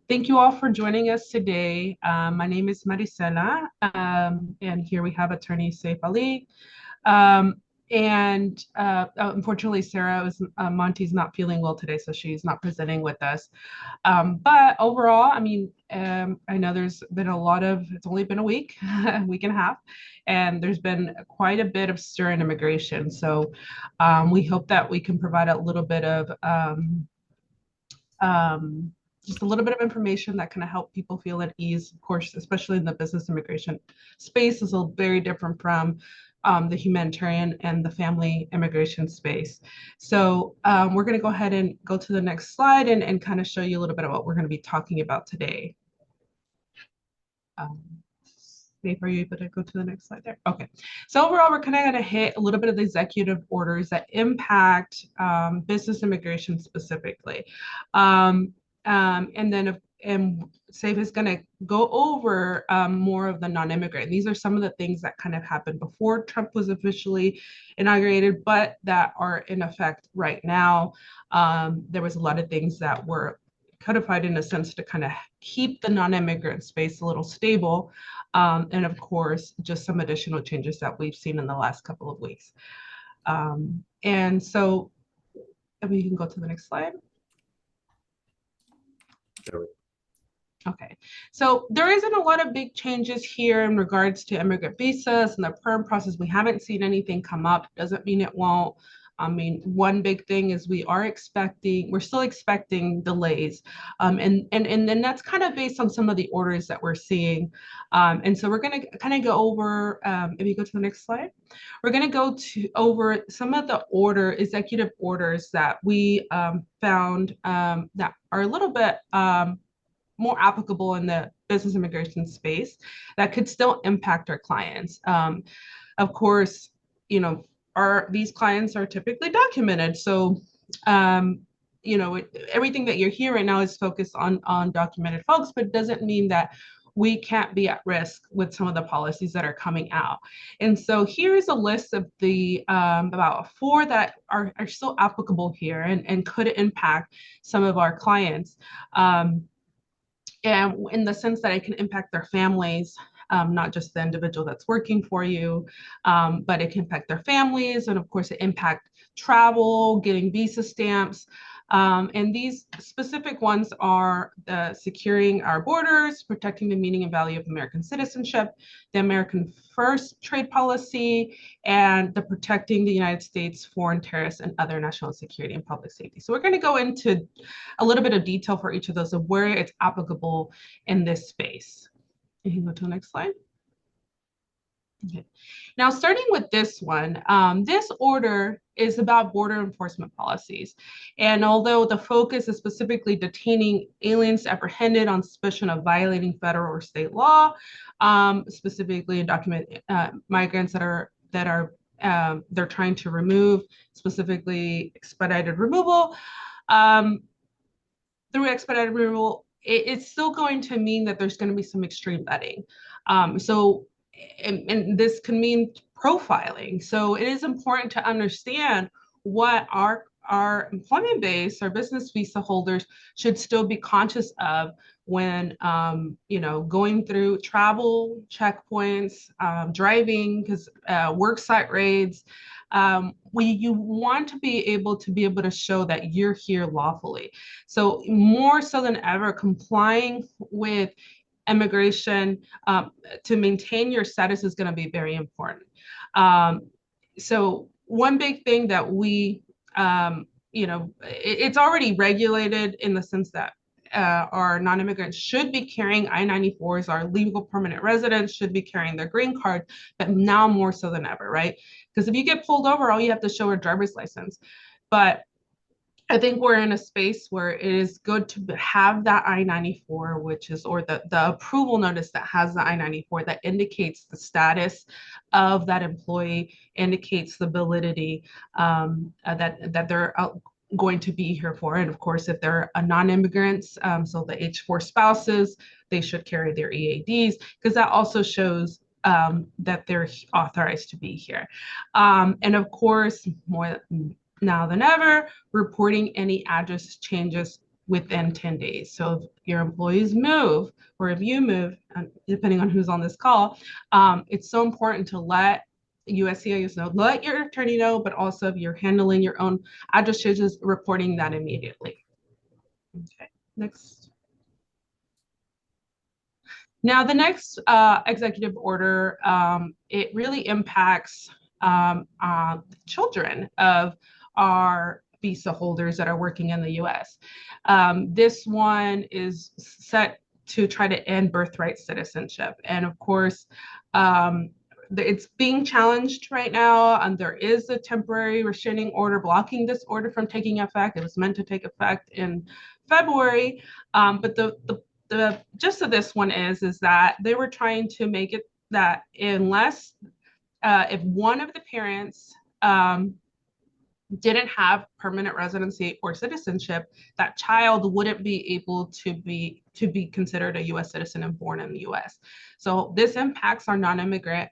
Thank you all for joining us today. My name is Maricela, and here we have attorney Saif Ali. Um, Unfortunately, Monty's not feeling well today, so she's not presenting with us. But overall, I know there's been it's only been a week, a week and a half, and there's been quite a bit of stir in immigration. So we hope that we can provide a little bit of um, just a little bit of information that kind of help people feel at ease. Of course, especially in the business immigration space, is a very different from the humanitarian and the family immigration space. So we're going to go ahead and go to the next slide and kind of show you a little bit of what we're going to be talking about today. Dave, are you able to go to the next slide there? Okay. So overall, we're kind of going to hit a little bit of the executive orders that impact business immigration specifically. And Saif is going to go over more of the non-immigrant. These are some of the things that kind of happened before Trump was officially inaugurated, but that are in effect right now. There was a lot of things that were codified in a sense to kind of keep the non-immigrant space a little stable. And of course, just some additional changes that we've seen in the last couple of weeks. And so we can go to the next slide. Okay, so there isn't a lot of big changes here in regards to immigrant visas and the perm process. We haven't seen anything come up. Doesn't mean it won't. One big thing is we're still expecting delays. And then that's kind of based on some of the orders that we're seeing. And so we're going to kind of go over, if you go to the next slide, we're going to go over some of the executive orders that we found that are a little bit more applicable in the business immigration space that could still impact our clients. Of course, these clients are typically documented. So, everything that you're hearing right now is focused on documented folks, but it doesn't mean that we can't be at risk with some of the policies that are coming out. And so here's a list of the about 4 that are still applicable here and could impact some of our clients. And in the sense that it can impact their families, not just the individual that's working for you, but it can impact their families. And of course, it impact travel, getting visa stamps. And these specific ones are the securing our borders, protecting the meaning and value of American citizenship, the American First trade policy, and the protecting the United States foreign terrorists and other national security and public safety. So we're going to go into a little bit of detail for each of those of where it's applicable in this space. You can go to the next slide. Okay. Now, starting with this one, this order is about border enforcement policies. And although the focus is specifically detaining aliens apprehended on suspicion of violating federal or state law, specifically undocumented migrants that are they're trying to remove, specifically expedited removal. Through expedited removal, it's still going to mean that there's going to be some extreme vetting. And this can mean profiling. So it is important to understand what our employment base, our business visa holders should still be conscious of when, going through travel checkpoints, driving, because worksite raids, you want to be able to show that you're here lawfully. So more so than ever, complying with immigration to maintain your status is going to be very important. So one big thing that it's already regulated in the sense that our non-immigrants should be carrying I-94s, our legal permanent residents should be carrying their green card, but now more so than ever, right? Because if you get pulled over, all you have to show a driver's license. But I think we're in a space where it is good to have that I-94, or the approval notice that has the I-94 that indicates the status of that employee, indicates the validity that they're going to be here for. And of course, if they're a non-immigrants, so the H-4 spouses, they should carry their EADs, because that also shows that they're authorized to be here. And of course, more now than ever, reporting any address changes within 10 days. So if your employees move, or if you move, depending on who's on this call, it's so important to let USCIS know, let your attorney know, but also if you're handling your own address changes, reporting that immediately. Okay, next. Now, the next executive order, it really impacts children of our visa holders that are working in the US. This one is set to try to end birthright citizenship. And of course, it's being challenged right now, and there is a temporary restraining order blocking this order from taking effect. It was meant to take effect in February, but the gist of this one is that they were trying to make it that unless if one of the parents didn't have permanent residency or citizenship, that child wouldn't be able to be considered a U.S. citizen and born in the U.S. So this impacts our non-immigrant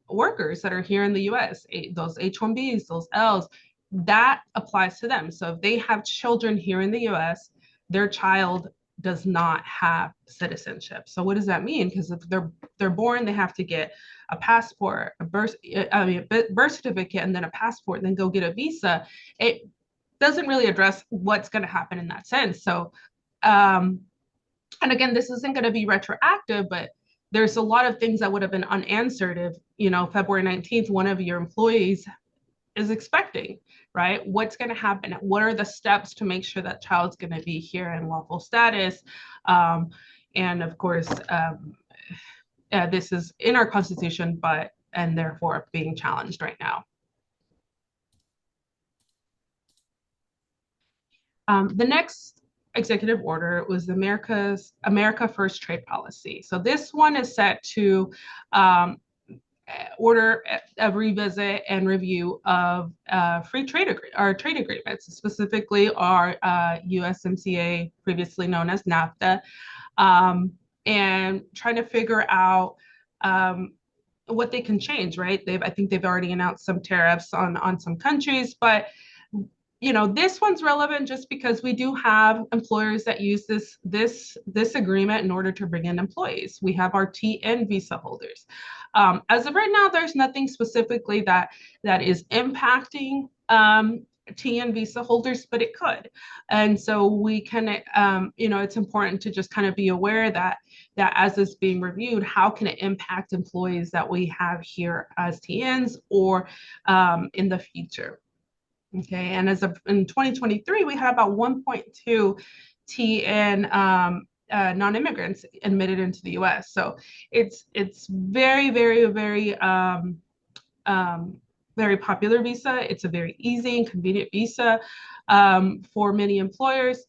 workers that are here in the U.S. Those H-1Bs, those Ls, that applies to them. So if they have children here in the U.S., their child does not have citizenship. So what does that mean? Because if they're born, they have to get a passport, a birth certificate, and then a passport, and then go get a visa. It doesn't really address what's going to happen in that sense. So, and again, this isn't going to be retroactive, but there's a lot of things that would have been unanswered if, February 19th, one of your employees is expecting, right? What's going to happen? What are the steps to make sure that child's going to be here in lawful status? And of course, this is in our Constitution, and therefore being challenged right now. The next executive order was the America First trade policy. So this one is set to order a revisit and review of free trade agreements, specifically our USMCA, previously known as NAFTA, and trying to figure out what they can change, right? I think they've already announced some tariffs on some countries, but this one's relevant just because we do have employers that use this agreement in order to bring in employees. We have our TN visa holders. As of right now, there's nothing specifically that is impacting TN visa holders, but it could. And so we can, it's important to just kind of be aware that as it's being reviewed, how can it impact employees that we have here as TNs or in the future? Okay, and in 2023, we had about 1.2 TN non-immigrants admitted into the U.S. So it's very, very, very, very popular visa. It's a very easy and convenient visa for many employers.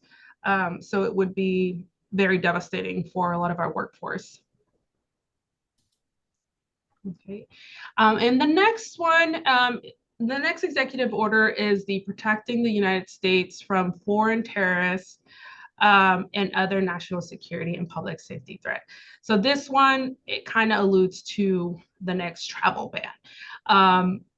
So it would be very devastating for a lot of our workforce. Okay, and the next one, the next executive order is the Protecting the United States from Foreign Terrorists and Other National Security and Public Safety Threat. So this one, it kind of alludes to the next travel ban.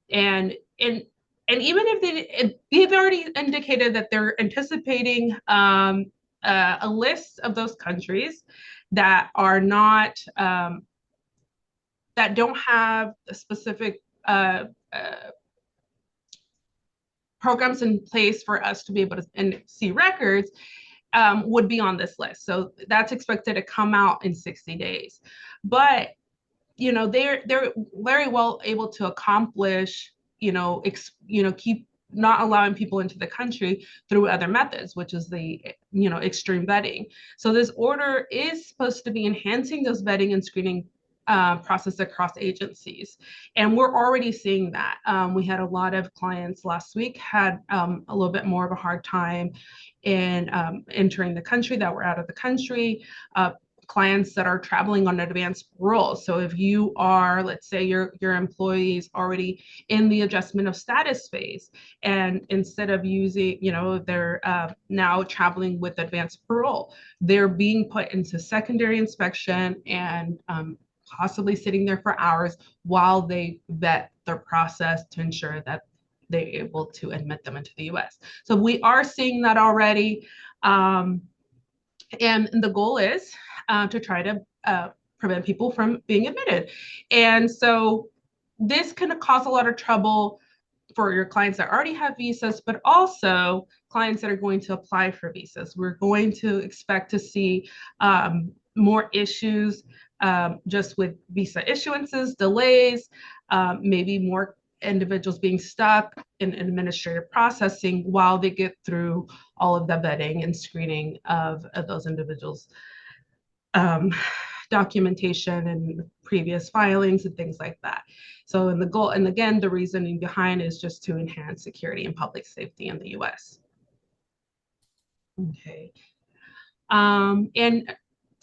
And even if they've already indicated that they're anticipating a list of those countries that are not, that don't have a specific programs in place for us to be able to see records, would be on this list. So that's expected to come out in 60 days. But, they're very well able to accomplish, keep not allowing people into the country through other methods, which is the, extreme vetting. So this order is supposed to be enhancing those vetting and screening process across agencies. And we're already seeing that. We had a lot of clients last week had a little bit more of a hard time in entering the country, that were out of the country, clients that are traveling on advanced parole. So if you are, let's say your employee is already in the adjustment of status phase, and instead of using, they're now traveling with advanced parole, they're being put into secondary inspection and possibly sitting there for hours while they vet their process to ensure that they're able to admit them into the US. So we are seeing that already. And the goal is to try to prevent people from being admitted. And so this can cause a lot of trouble for your clients that already have visas, but also clients that are going to apply for visas. We're going to expect to see more issues just with visa issuances, delays, maybe more individuals being stuck in administrative processing while they get through all of the vetting and screening of those individuals' documentation and previous filings and things like that. So, and the goal, and again, the reasoning behind is just to enhance security and public safety in the US. Okay. And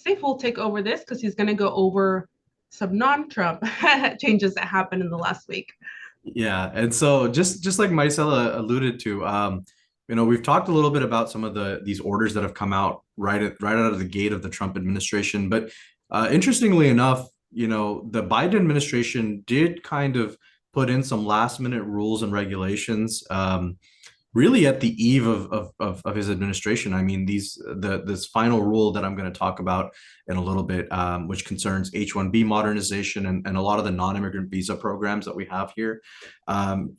Saif will take over this because he's going to go over some non-Trump changes that happened in the last week. Yeah, and so just like Maricela alluded to, we've talked a little bit about some of these orders that have come out right out of the gate of the Trump administration. But interestingly enough, the Biden administration did kind of put in some last minute rules and regulations. Really at the eve of his administration. I mean, this final rule that I'm going to talk about in a little bit, which concerns H-1B modernization and a lot of the non-immigrant visa programs that we have here.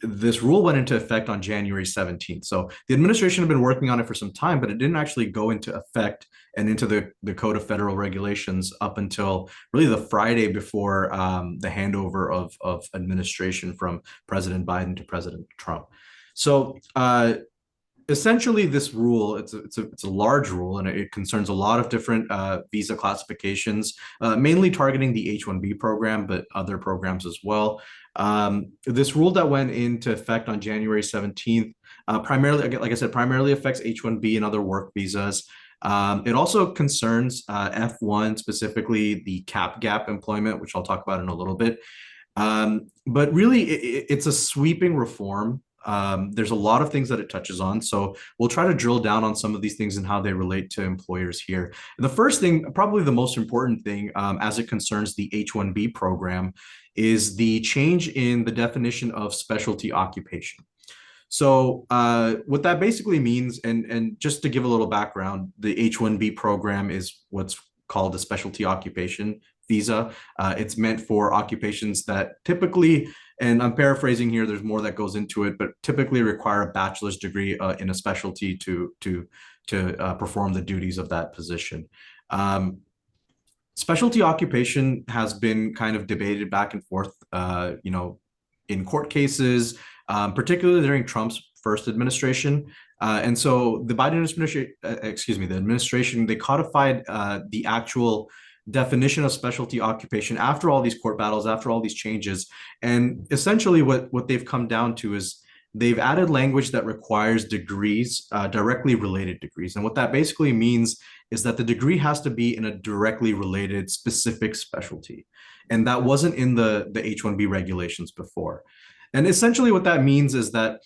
This rule went into effect on January 17th. So the administration had been working on it for some time, but it didn't actually go into effect and into the Code of Federal Regulations up until really the Friday before the handover of administration from President Biden to President Trump. So essentially, this rule, it's a large rule, and it concerns a lot of different visa classifications, mainly targeting the H-1B program, but other programs as well. This rule that went into effect on January 17th, primarily, like I said, primarily affects H-1B and other work visas. It also concerns F-1, specifically the cap gap employment, which I'll talk about in a little bit. But really, it's a sweeping reform. There's a lot of things that it touches on. So we'll try to drill down on some of these things and how they relate to employers here. And the first thing, probably the most important thing, as it concerns the H-1B program, is the change in the definition of specialty occupation. So what that basically means, and just to give a little background, the H-1B program is what's called a specialty occupation visa. It's meant for occupations that typically, and I'm paraphrasing here, there's more that goes into it, but typically require a bachelor's degree in a specialty to perform the duties of that position. Specialty occupation has been kind of debated back and forth, in court cases, particularly during Trump's first administration. And so the Biden administration, the administration, they codified the actual definition of specialty occupation after all these court battles, after all these changes. And essentially what they've come down to is they've added language that requires degrees, directly related degrees. And what that basically means is that the degree has to be in a directly related specific specialty. And that wasn't in the H-1B regulations before. And essentially what that means is that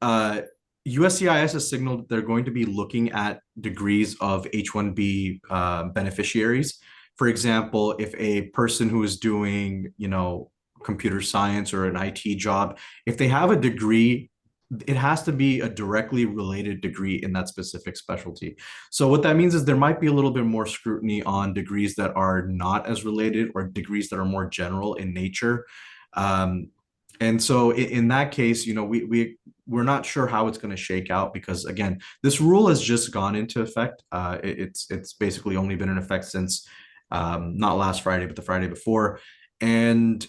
USCIS has signaled that they're going to be looking at degrees of H-1B beneficiaries. For example, if a person who is doing, computer science or an IT job, if they have a degree, it has to be a directly related degree in that specific specialty. So what that means is there might be a little bit more scrutiny on degrees that are not as related or degrees that are more general in nature. And so in that case, we're not sure how it's going to shake out because, again, this rule has just gone into effect. It's basically only been in effect since not last Friday, but the Friday before. And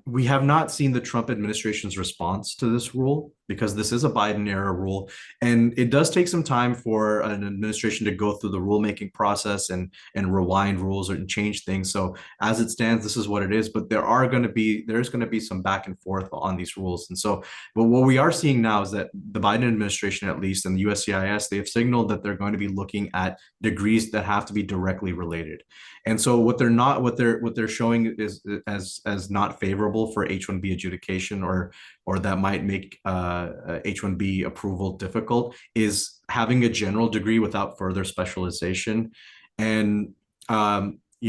we have not seen the Trump administration's response to this rule because this is a Biden era rule. And it does take some time for an administration to go through the rulemaking process and rewind rules and change things. So as it stands, this is what it is. But there's going to be some back and forth on these rules. And so, but what we are seeing now is that the Biden administration, at least, and the USCIS, they have signaled that they're going to be looking at degrees that have to be directly related. And so what they're showing is as not favorable for H-1B adjudication or that might make H-1B approval difficult is having a general degree without further specialization. And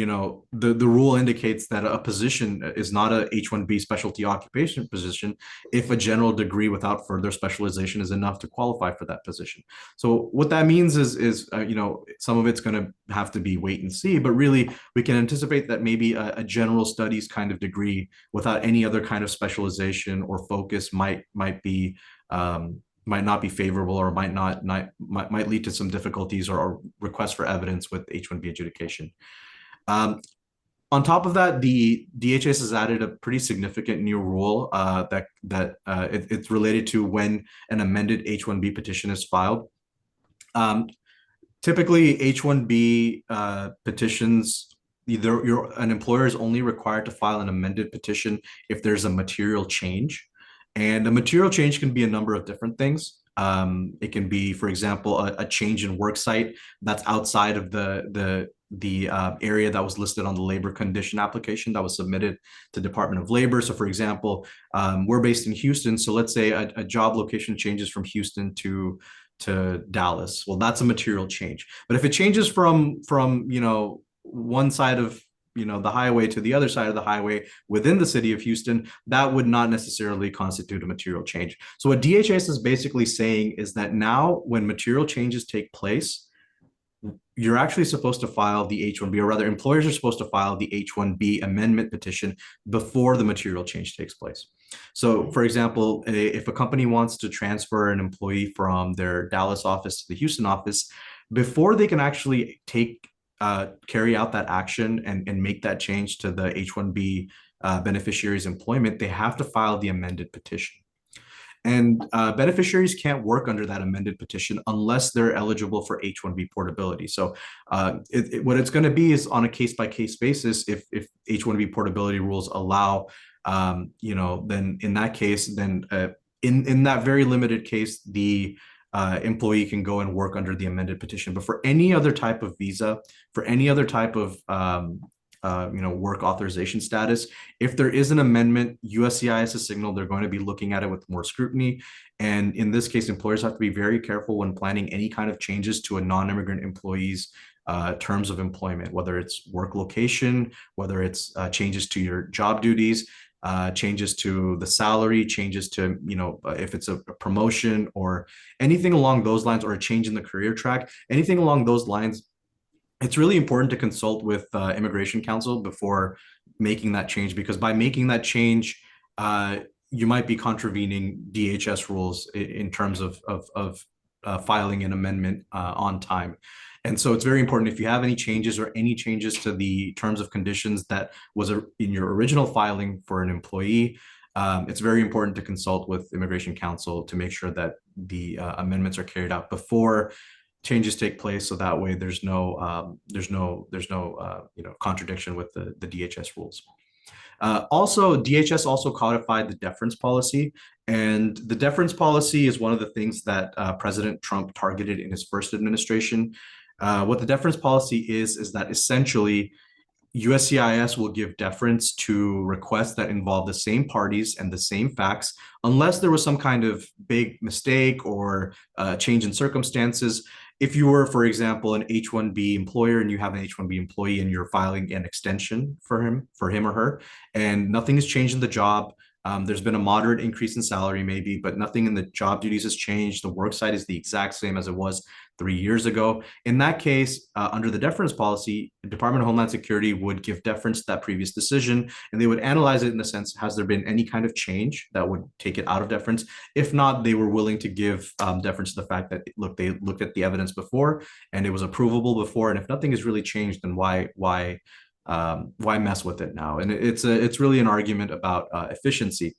the rule indicates that a position is not a H-1B specialty occupation position if a general degree without further specialization is enough to qualify for that position. So what that means is some of it's going to have to be wait and see, but really we can anticipate that maybe a general studies kind of degree without any other kind of specialization or focus might not be favorable, or might lead to some difficulties or requests for evidence with H-1B adjudication. On top of that, the DHS has added a pretty significant new rule it's related to when an amended H-1B petition is filed. Typically, H-1B petitions, an employer is only required to file an amended petition if there's a material change. And a material change can be a number of different things. It can be, for example, a change in work site that's outside of the area that was listed on the labor condition application that was submitted to Department of Labor. So for example, we're based in Houston. So let's say a job location changes from Houston to Dallas. Well, that's a material change. But if it changes from one side of the highway to the other side of the highway within the city of Houston, that would not necessarily constitute a material change. So what DHS is basically saying is that now when material changes take place, you're actually supposed to file the H-1B, or rather employers are supposed to file the H-1B amendment petition before the material change takes place. So for example, if a company wants to transfer an employee from their Dallas office to the Houston office, before they can actually carry out that action and make that change to the H-1B beneficiary's employment, they have to file the amended petition. And beneficiaries can't work under that amended petition unless they're eligible for H-1B portability. So what it's going to be is on a case-by-case basis. If H-1B portability rules allow, then in that case, in that very limited case, the employee can go and work under the amended petition. But for any other type of visa, for any other type of work authorization status, if there is an amendment, USCIS has signaled they're going to be looking at it with more scrutiny. And in this case, employers have to be very careful when planning any kind of changes to a non-immigrant employee's terms of employment, whether it's work location, whether it's changes to your job duties, changes to the salary, changes to, if it's a promotion or anything along those lines, or a change in the career track, anything along those lines. It's really important to consult with immigration counsel before making that change, because by making that change, you might be contravening DHS rules in terms of filing an amendment on time. And so it's very important, if you have any changes or any changes to the terms of conditions that was in your original filing for an employee, it's very important to consult with immigration counsel to make sure that the amendments are carried out before changes take place. So that way there's no contradiction with the DHS rules. Also, DHS also codified the deference policy, and the deference policy is one of the things that President Trump targeted in his first administration. What the deference policy is that essentially USCIS will give deference to requests that involve the same parties and the same facts, unless there was some kind of big mistake or change in circumstances. If you were, for example, an H-1B employer and you have an H-1B employee and you're filing an extension for him or her, and nothing has changed in the job, there's been a moderate increase in salary maybe, but nothing in the job duties has changed. The work site is the exact same as it was 3 years ago. In that case, under the deference policy, the Department of Homeland Security would give deference to that previous decision, and they would analyze it in the sense, has there been any kind of change that would take it out of deference? If not, they were willing to give deference to the fact that, look, they looked at the evidence before and it was approvable before, and if nothing has really changed, then why mess with it now? And it's really an argument about efficiency.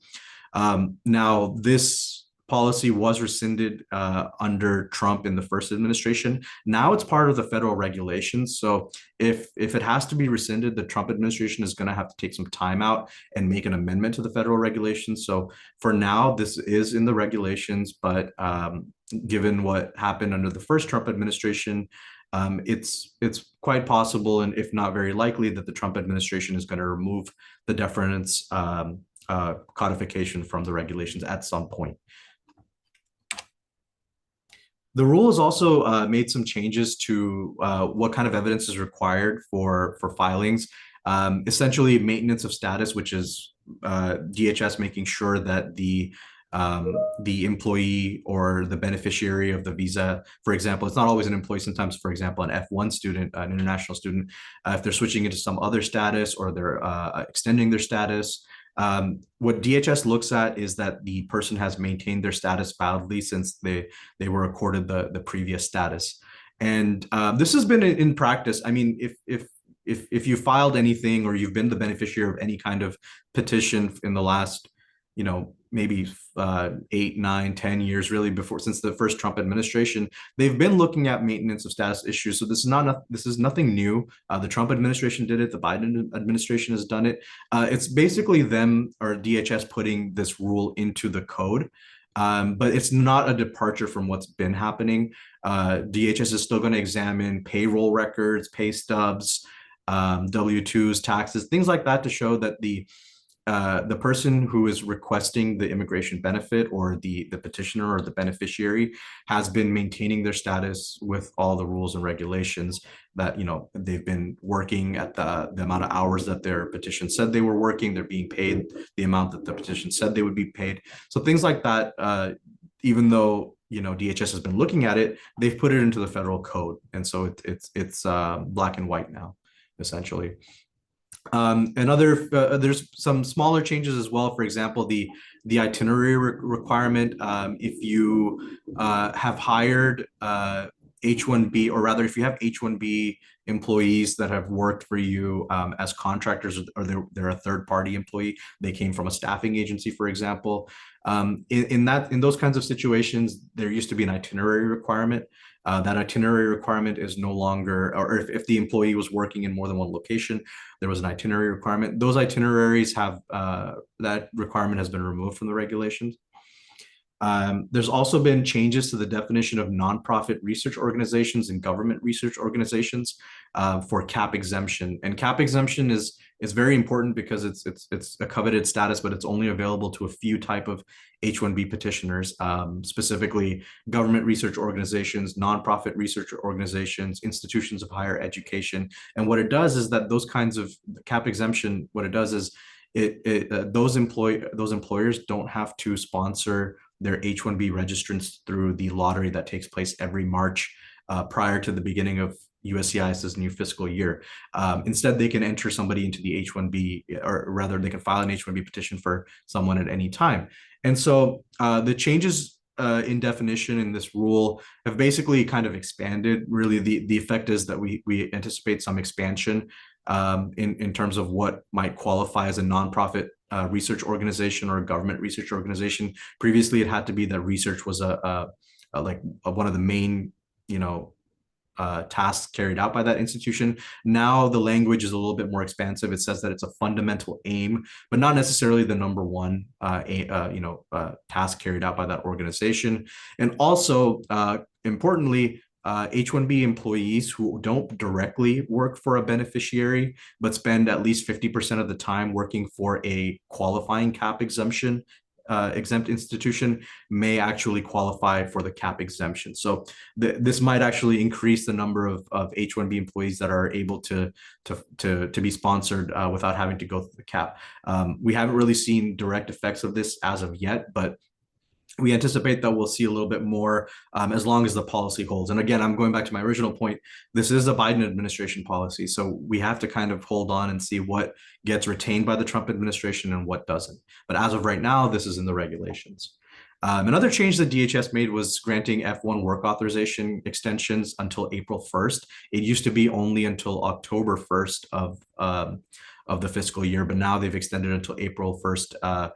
Now, this policy was rescinded under Trump in the first administration. Now it's part of the federal regulations. So if it has to be rescinded, the Trump administration is going to have to take some time out and make an amendment to the federal regulations. So for now, this is in the regulations, but given what happened under the first Trump administration, it's quite possible, and if not very likely, that the Trump administration is going to remove the deference codification from the regulations at some point. The rule has also made some changes to what kind of evidence is required for filings. Essentially, maintenance of status, which is DHS making sure that the employee or the beneficiary of the visa, for example, it's not always an employee. Sometimes, for example, an F1 student, an international student, if they're switching into some other status or they're extending their status. What DHS looks at is that the person has maintained their status validly since they were accorded the previous status. And this has been in practice. I mean, if you filed anything or you've been the beneficiary of any kind of petition in the last, maybe 8, 9, 10 years, really before since the first Trump administration, they've been looking at maintenance of status issues. So this is nothing new. The Trump administration did it. The Biden administration has done it. It's basically them or DHS putting this rule into the code. But it's not a departure from what's been happening. DHS is still going to examine payroll records, pay stubs, W-2s, taxes, things like that to show that the person who is requesting the immigration benefit or the petitioner or the beneficiary has been maintaining their status with all the rules and regulations that, they've been working at the amount of hours that their petition said they were working, they're being paid the amount that the petition said they would be paid. So things like that, even though DHS has been looking at it, they've put it into the federal code. And so it's black and white now, essentially. There's some smaller changes as well. For example, the itinerary requirement. If you have hired H-1B, or rather, if you have H-1B employees that have worked for you as contractors, or they're a third-party employee, they came from a staffing agency, for example. In those kinds of situations, there used to be an itinerary requirement. That itinerary requirement is no longer, or if the employee was working in more than one location, there was an itinerary requirement. Those itineraries have, that requirement has been removed from the regulations. There's also been changes to the definition of nonprofit research organizations and government research organizations for CAP exemption. And CAP exemption is very important because it's a coveted status, but it's only available to a few type of H-1B petitioners, specifically government research organizations, nonprofit research organizations, institutions of higher education. And what it does is that those kinds of CAP exemption, what it does is those employers don't have to sponsor their H-1B registrants through the lottery that takes place every March prior to the beginning of USCIS's new fiscal year. Instead, they can enter somebody into the H-1B, or rather they can file an H-1B petition for someone at any time. And so the changes in definition in this rule have basically kind of expanded. Really, the effect is that we anticipate some expansion in terms of what might qualify as a nonprofit research organization or a government research organization. Previously, it had to be that research was like one of the main, tasks carried out by that institution. Now the language is a little bit more expansive. It says that it's a fundamental aim, but not necessarily the number one, task carried out by that organization. And also, importantly, H-1B employees who don't directly work for a beneficiary, but spend at least 50% of the time working for a qualifying CAP exemption, exempt institution, may actually qualify for the CAP exemption. So this might actually increase the number of H-1B employees that are able to be sponsored without having to go through the CAP. We haven't really seen direct effects of this as of yet, but we anticipate that we'll see a little bit more as long as the policy holds. And again, I'm going back to my original point. This is a Biden administration policy. So we have to kind of hold on and see what gets retained by the Trump administration and what doesn't. But as of right now, this is in the regulations. Another change that DHS made was granting F1 work authorization extensions until April 1st. It used to be only until October 1st of the fiscal year, but now they've extended until April 1st.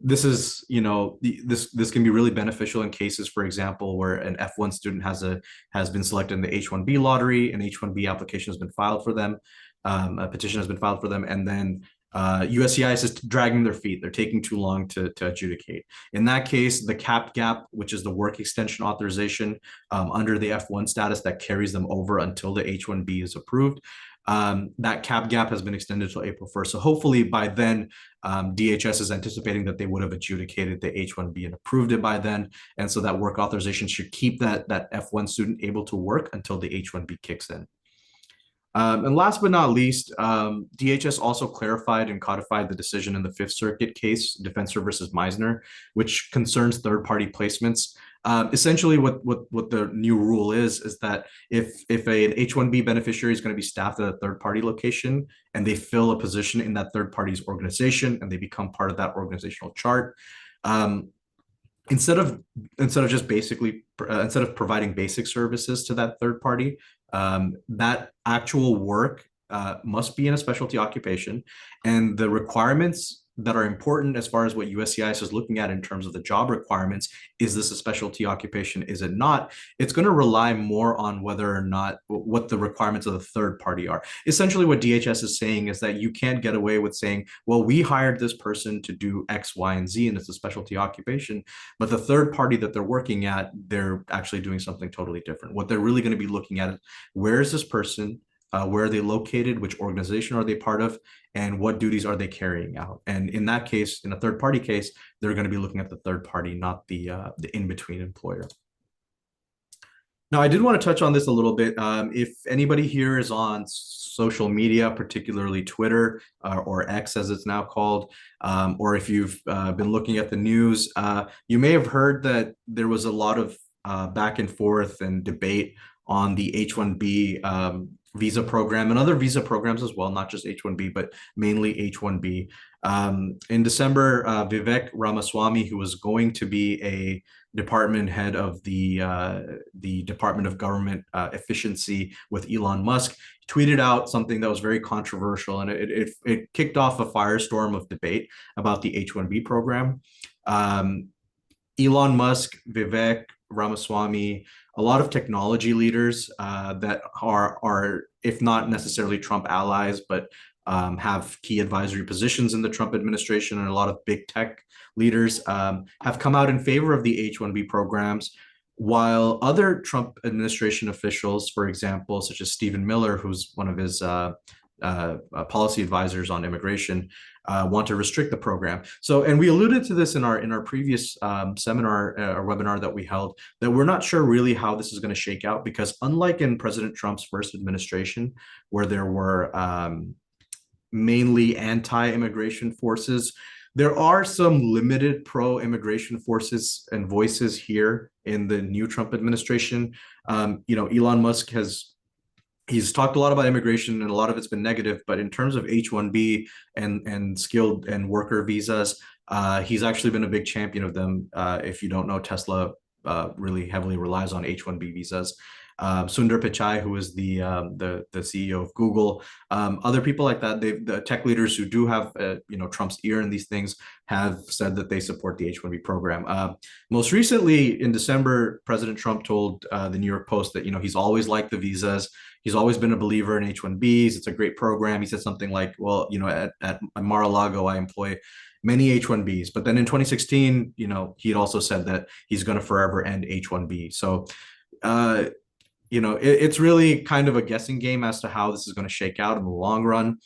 This is, this can be really beneficial in cases, for example, where an F1 student has been selected in the H-1B lottery, an H-1B application has been filed for them, a petition has been filed for them, and then USCIS is dragging their feet. They're taking too long to adjudicate. In that case, the CAP gap, which is the work extension authorization under the F1 status that carries them over until the H-1B is approved, That cap gap has been extended till April 1st. So hopefully by then, DHS is anticipating that they would have adjudicated the H-1B and approved it by then. And so that work authorization should keep that F1 student able to work until the H-1B kicks in. And last but not least, DHS also clarified and codified the decision in the Fifth Circuit case, Defensor versus Meisner, which concerns third-party placements. Essentially, what the new rule is that if an H-1B beneficiary is going to be staffed at a third-party location and they fill a position in that third party's organization and they become part of that organizational chart, instead of providing basic services to that third party, that actual work must be in a specialty occupation, and the requirements that are important as far as what USCIS is looking at in terms of the job requirements, is this a specialty occupation, is it not? It's going to rely more on whether or not what the requirements of the third party are. Essentially what DHS is saying is that you can't get away with saying, well, we hired this person to do X, Y, and Z, and it's a specialty occupation, but the third party that they're working at, they're actually doing something totally different. What they're really going to be looking at is, where is this person? Where are they located? Which organization are they part of? And what duties are they carrying out? And in that case, in a third party case, they're going to be looking at the third party, not the in-between employer. Now, I did want to touch on this a little bit. If anybody here is on social media, particularly Twitter or X as it's now called, or if you've been looking at the news, you may have heard that there was a lot of back and forth and debate on the H-1B visa program and other visa programs as well, not just H-1B, but mainly H-1B. In December, Vivek Ramaswamy, who was going to be a department head of the Department of Government Efficiency with Elon Musk, tweeted out something that was very controversial, and it kicked off a firestorm of debate about the H-1B program. Elon Musk, Vivek Ramaswamy, a lot of technology leaders that are, if not necessarily Trump allies, but have key advisory positions in the Trump administration, and a lot of big tech leaders have come out in favor of the H-1B programs, while other Trump administration officials, for example, such as Stephen Miller, who's one of his policy advisors on immigration, want to restrict the program. So, and we alluded to this in our previous seminar or webinar that we held, that we're not sure really how this is going to shake out, because unlike in President Trump's first administration, where there were mainly anti-immigration forces, there are some limited pro-immigration forces and voices here in the new Trump administration. Elon Musk he's talked a lot about immigration, and a lot of it's been negative, but in terms of H-1B and skilled and worker visas, he's actually been a big champion of them. If you don't know, Tesla really heavily relies on H-1B visas. Sundar Pichai, who is the CEO of Google, other people like that, the tech leaders who do have Trump's ear in these things, have said that they support the H-1B program. Most recently, in December, President Trump told the New York Post that he's always liked the visas. He's always been a believer in H-1Bs. It's a great program. He said something like, well, at Mar-a-Lago, I employ many H-1Bs. But then in 2016, he'd also said that he's going to forever end H-1B. So, it's really kind of a guessing game as to how this is going to shake out in the long run.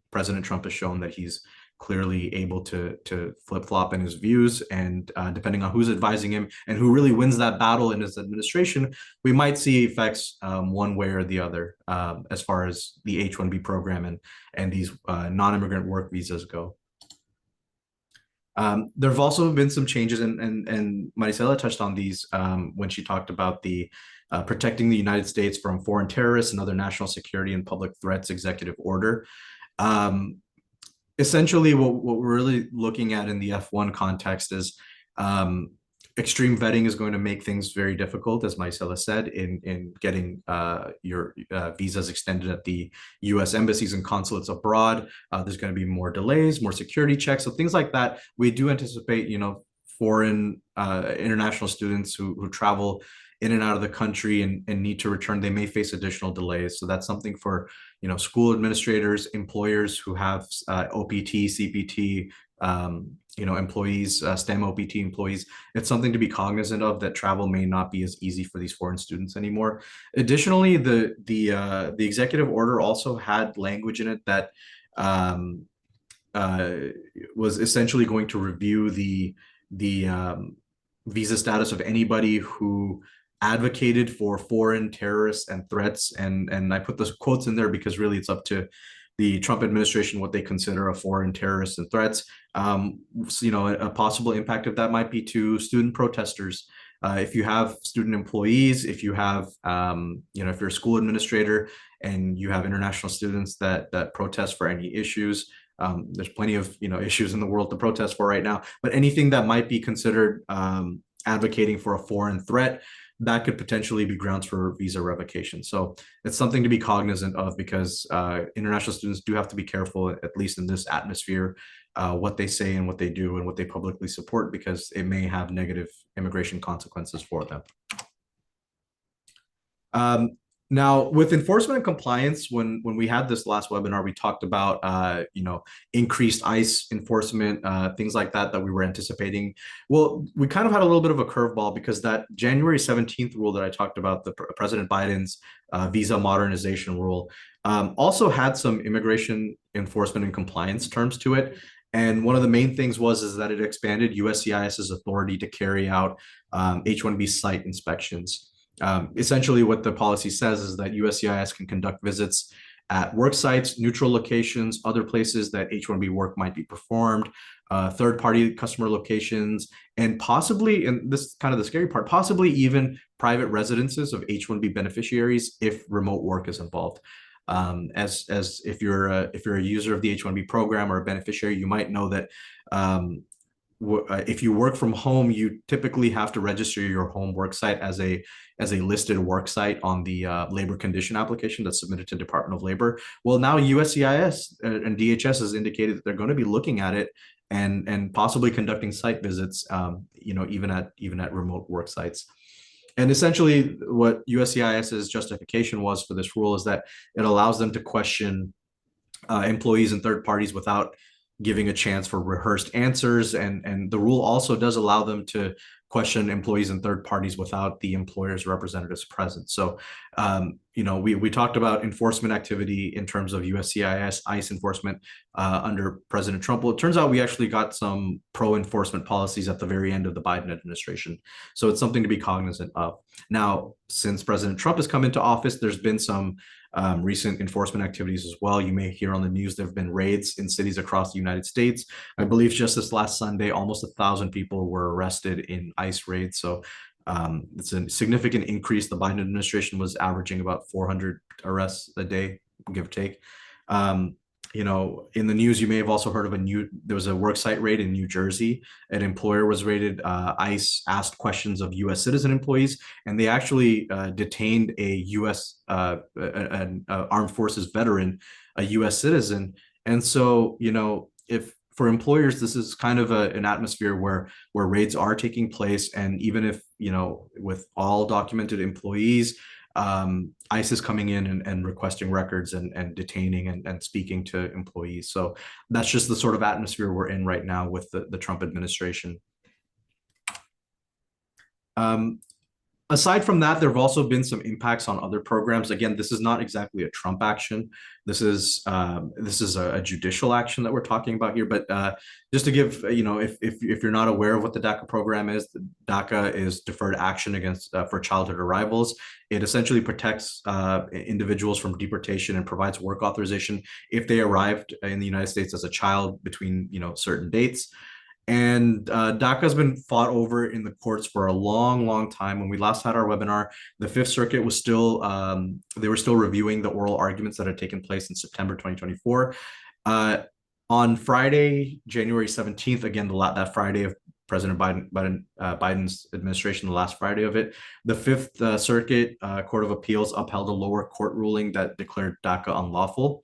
President Trump has shown that he's clearly able to flip-flop in his views, and depending on who's advising him and who really wins that battle in his administration, we might see effects one way or the other as far as the H-1B program and these non-immigrant work visas go. There have also been some changes, and Maricela touched on these when she talked about the Protecting the United States from Foreign Terrorists and Other National Security and Public Threats Executive Order. Essentially, what we're really looking at in the F1 context is extreme vetting is going to make things very difficult, as Maricela said, in getting your visas extended at the U.S. embassies and consulates abroad. There's going to be more delays, more security checks, so things like that. We do anticipate, foreign international students who travel in and out of the country and need to return, they may face additional delays. So that's something for school administrators, employers who have OPT, CPT, employees, STEM OPT employees, it's something to be cognizant of, that travel may not be as easy for these foreign students anymore. Additionally, the executive order also had language in it that um, uh, was essentially going to review the visa status of anybody who advocated for foreign terrorists and threats. And I put those quotes in there because really it's up to the Trump administration what they consider a foreign terrorists and threats. A possible impact of that might be to student protesters. If you have student employees, if you have, if you're a school administrator and you have international students that protest for any issues, there's plenty of issues in the world to protest for right now, but anything that might be considered advocating for a foreign threat, that could potentially be grounds for visa revocation. So it's something to be cognizant of, because international students do have to be careful, at least in this atmosphere, what they say and what they do and what they publicly support, because it may have negative immigration consequences for them. Now, with enforcement and compliance, when we had this last webinar, we talked about increased ICE enforcement, things like that we were anticipating. Well, we kind of had a little bit of a curveball, because that January 17th rule that I talked about, the President Biden's visa modernization rule, also had some immigration enforcement and compliance terms to it. And one of the main things is that it expanded USCIS's authority to carry out H-1B site inspections. Essentially, what the policy says is that USCIS can conduct visits at work sites, neutral locations, other places that H-1B work might be performed, third-party customer locations, and possibly, and this is kind of the scary part, possibly even private residences of H-1B beneficiaries if remote work is involved. As if you're a user of the H-1B program or a beneficiary, you might know that if you work from home, you typically have to register your home work site as a listed work site on the labor condition application that's submitted to Department of Labor. Well, now USCIS and DHS has indicated that they're going to be looking at it and possibly conducting site visits, even at remote work sites. And essentially, what USCIS's justification was for this rule is that it allows them to question employees and third parties without giving a chance for rehearsed answers. And the rule also does allow them to question employees and third parties without the employer's representatives present. So, we talked about enforcement activity in terms of USCIS, ICE enforcement under President Trump. Well, it turns out we actually got some pro-enforcement policies at the very end of the Biden administration. So it's something to be cognizant of. Now, since President Trump has come into office, there's been some recent enforcement activities as well. You may hear on the news there have been raids in cities across the United States. I believe just this last Sunday, almost 1,000 people were arrested in ICE raids. So it's a significant increase. The Biden administration was averaging about 400 arrests a day, give or take. In the news, you may have also heard of there was a worksite raid in New Jersey. An employer was raided. ICE asked questions of U.S. citizen employees, and they actually detained a U.S. An armed forces veteran, a U.S. citizen. And so, if for employers, this is kind of an atmosphere where raids are taking place, and even if with all documented employees, ICE is coming in and requesting records and detaining and speaking to employees. So that's just the sort of atmosphere we're in right now with the Trump administration. Aside from that, there have also been some impacts on other programs. Again, this is not exactly a Trump action. This is a judicial action that we're talking about here. But just to give, if you're not aware of what the DACA program is, DACA is Deferred Action against for Childhood Arrivals. It essentially protects individuals from deportation and provides work authorization if they arrived in the United States as a child between certain dates. And DACA has been fought over in the courts for a long, long time. When we last had our webinar, the Fifth Circuit was still, they were still reviewing the oral arguments that had taken place in September 2024. On Friday, January 17th, again, that Friday of President Biden's administration, the last Friday of it, the Fifth Circuit Court of Appeals upheld a lower court ruling that declared DACA unlawful.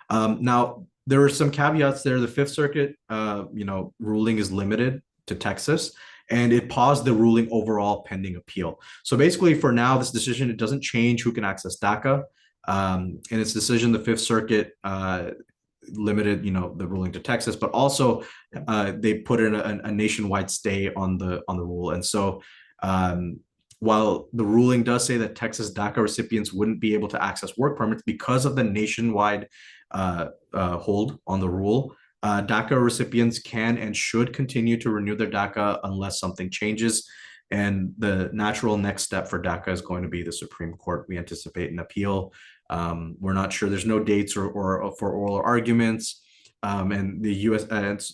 Now, there are some caveats there. The Fifth Circuit, ruling is limited to Texas, and it paused the ruling overall pending appeal. So basically, for now, this decision, it doesn't change who can access DACA. In its decision, the Fifth Circuit limited, the ruling to Texas, but also they put in a nationwide stay on the rule. And so while the ruling does say that Texas DACA recipients wouldn't be able to access work permits because of the nationwide hold on the rule, DACA recipients can and should continue to renew their DACA unless something changes. And the natural next step for DACA is going to be the Supreme Court. We anticipate an appeal. We're not sure. There's no dates or for oral arguments. And the U.S.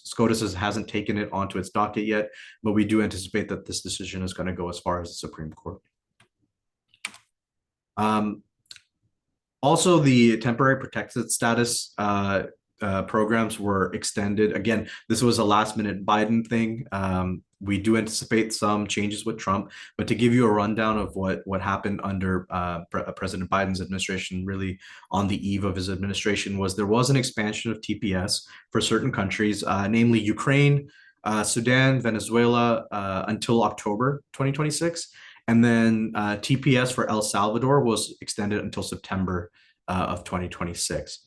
SCOTUS hasn't taken it onto its docket yet, but we do anticipate that this decision is going to go as far as the Supreme Court. Also, the temporary protected status programs were extended. Again, this was a last-minute Biden thing. We do anticipate some changes with Trump, but to give you a rundown of what happened under President Biden's administration, really on the eve of his administration, there was an expansion of TPS for certain countries, namely Ukraine, Sudan, Venezuela, until October 2026. And then TPS for El Salvador was extended until September of 2026.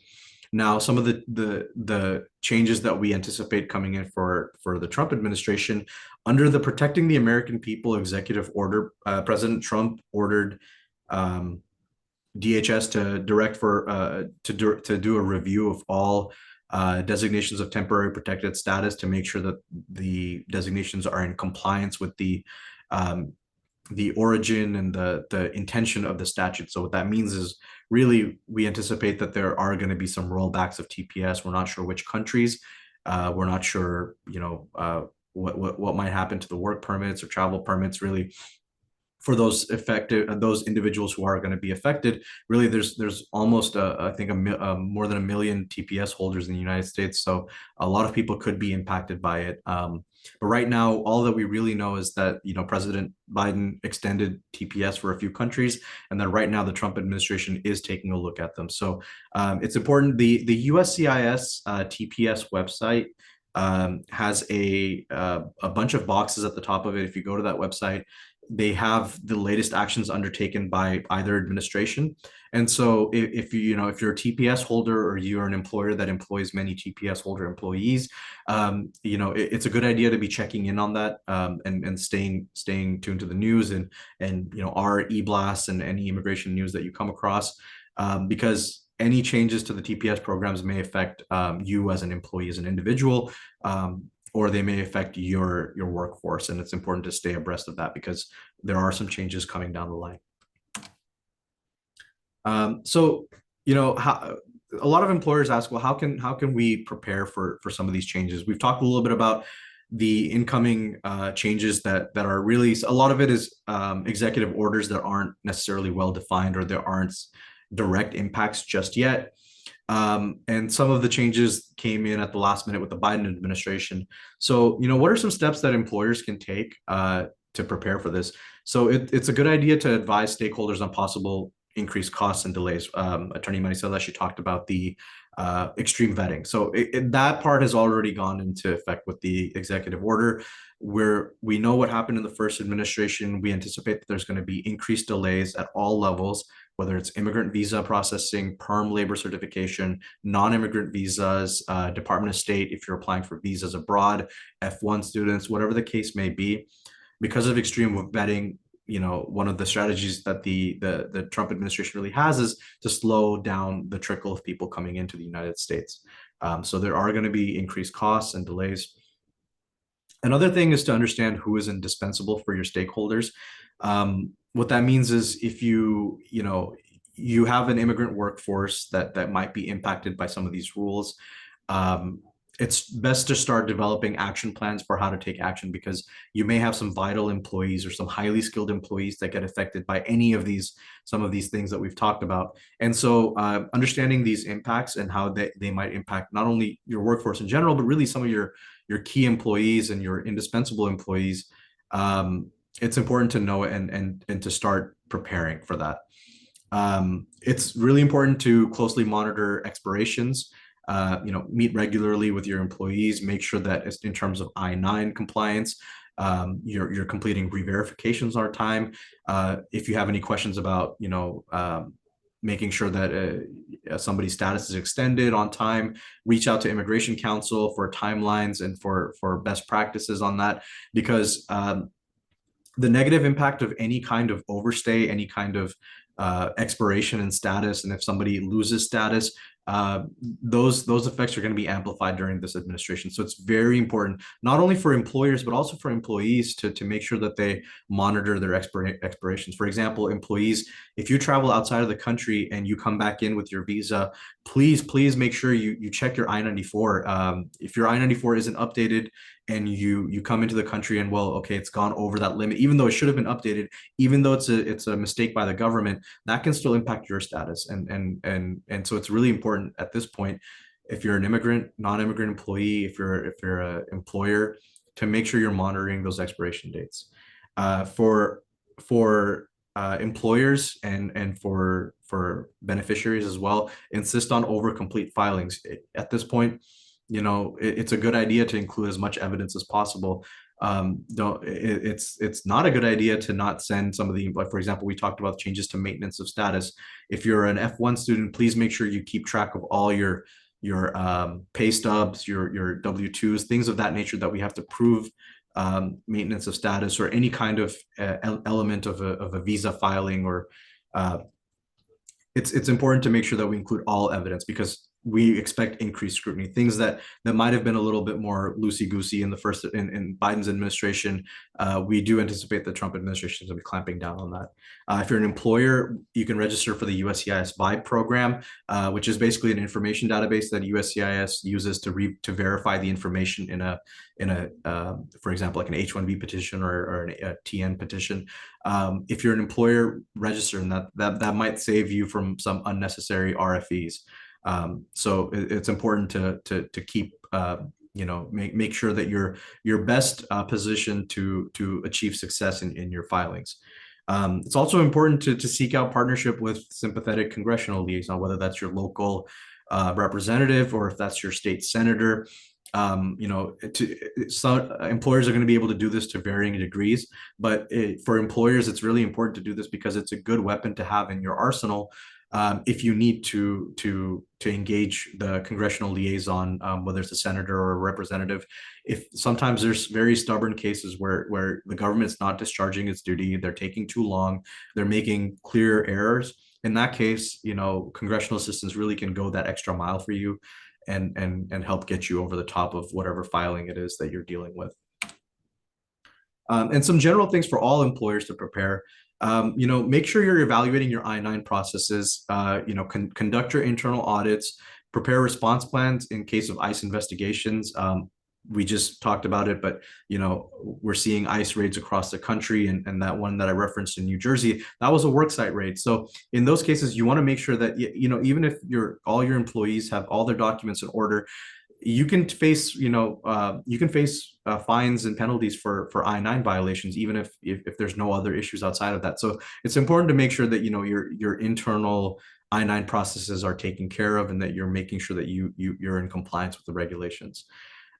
Now, some of the changes that we anticipate coming in for the Trump administration, under the Protecting the American People executive order, President Trump ordered DHS to direct to do a review of all designations of temporary protected status to make sure that the designations are in compliance with the origin and the intention of the statute. So what that means is really we anticipate that there are going to be some rollbacks of TPS. We're not sure which countries. We're not sure, what might happen to the work permits or travel permits. Really, for those individuals who are going to be affected, really there's almost I think more than 1 million TPS holders in the United States. So a lot of people could be impacted by it. But right now, all that we really know is that President Biden extended TPS for a few countries, and that right now the Trump administration is taking a look at them. So it's important. The USCIS TPS website has a bunch of boxes at the top of it. If you go to that website, they have the latest actions undertaken by either administration. And so if you're a TPS holder or you're an employer that employs many TPS holder employees, it's a good idea to be checking in on that and staying tuned to the news and our e-blasts and any immigration news that you come across, because any changes to the TPS programs may affect you as an employee, as an individual, or they may affect your workforce. And it's important to stay abreast of that because there are some changes coming down the line. So, a lot of employers ask, well, how can we prepare for some of these changes? We've talked a little bit about the incoming changes that are really, a lot of it is executive orders that aren't necessarily well defined, or there aren't direct impacts just yet. And some of the changes came in at the last minute with the Biden administration. So, what are some steps that employers can take to prepare for this? So it's a good idea to advise stakeholders on possible increased costs and delays. Attorney Maricela, she talked about the extreme vetting. So that part has already gone into effect with the executive order, where we know what happened in the first administration. We anticipate that there's going to be increased delays at all levels, whether it's immigrant visa processing, perm labor certification, non-immigrant visas, Department of State, if you're applying for visas abroad, F1 students, whatever the case may be. Because of extreme vetting, one of the strategies that the Trump administration really has is to slow down the trickle of people coming into the United States. So there are going to be increased costs and delays. Another thing is to understand who is indispensable for your stakeholders. What that means is if you have an immigrant workforce that might be impacted by some of these rules, it's best to start developing action plans for how to take action, because you may have some vital employees or some highly skilled employees that get affected by some of these things that we've talked about. And so understanding these impacts and how they might impact not only your workforce in general, but really some of your key employees and your indispensable employees, it's important to know and to start preparing for that. It's really important to closely monitor expirations. Meet regularly with your employees, make sure that in terms of I-9 compliance, you're completing re-verifications on time. If you have any questions about, making sure that somebody's status is extended on time, reach out to immigration counsel for timelines and for best practices on that, because the negative impact of any kind of overstay, any kind of expiration in status, and if somebody loses status, those effects are going to be amplified during this administration. So it's very important, not only for employers, but also for employees to make sure that they monitor their expirations. For example, employees, if you travel outside of the country and you come back in with your visa, please make sure you check your I-94. If your I-94 isn't updated and you come into the country and, well, okay, it's gone over that limit, even though it should have been updated, even though it's a mistake by the government, that can still impact your status. And so it's really important at this point, if you're an immigrant, non-immigrant employee, if you're an employer, to make sure you're monitoring those expiration dates. For employers and for beneficiaries as well, insist on over complete filings. At this point, it's a good idea to include as much evidence as possible. It's not a good idea to not send some of the, like, for example, we talked about changes to maintenance of status. If you're an F1 student, please make sure you keep track of all your pay stubs, your W-2s, things of that nature that we have to prove maintenance of status, or any kind of element of a visa filing, or it's important to make sure that we include all evidence, because we expect increased scrutiny. Things that might have been a little bit more loosey-goosey in Biden's administration, we do anticipate the Trump administration is going to be clamping down on that. If you're an employer, you can register for the USCIS Vibe program, which is basically an information database that USCIS uses to verify the information in a for example, like an H-1B petition or a TN petition. If you're an employer, register, and that might save you from some unnecessary RFEs. So it's important to keep make sure that you're best positioned to achieve success in your filings. It's also important to seek out partnership with sympathetic congressional liaison, whether that's your local representative or if that's your state senator. Some employers are going to be able to do this to varying degrees, but for employers, it's really important to do this because it's a good weapon to have in your arsenal. If you need to engage the congressional liaison, whether it's a senator or a representative, if sometimes there's very stubborn cases where the government's not discharging its duty, they're taking too long, they're making clear errors. In that case, congressional assistance really can go that extra mile for you and help get you over the top of whatever filing it is that you're dealing with. And some general things for all employers to prepare. Make sure you're evaluating your I-9 processes, conduct your internal audits, prepare response plans in case of ICE investigations. We just talked about it, but we're seeing ICE raids across the country, and that one that I referenced in New Jersey, that was a worksite raid. So in those cases, you want to make sure that even if all your employees have all their documents in order, you can face fines and penalties for I-9 violations, even if there's no other issues outside of that. So it's important to make sure that your internal I-9 processes are taken care of, and that you're making sure that you're in compliance with the regulations.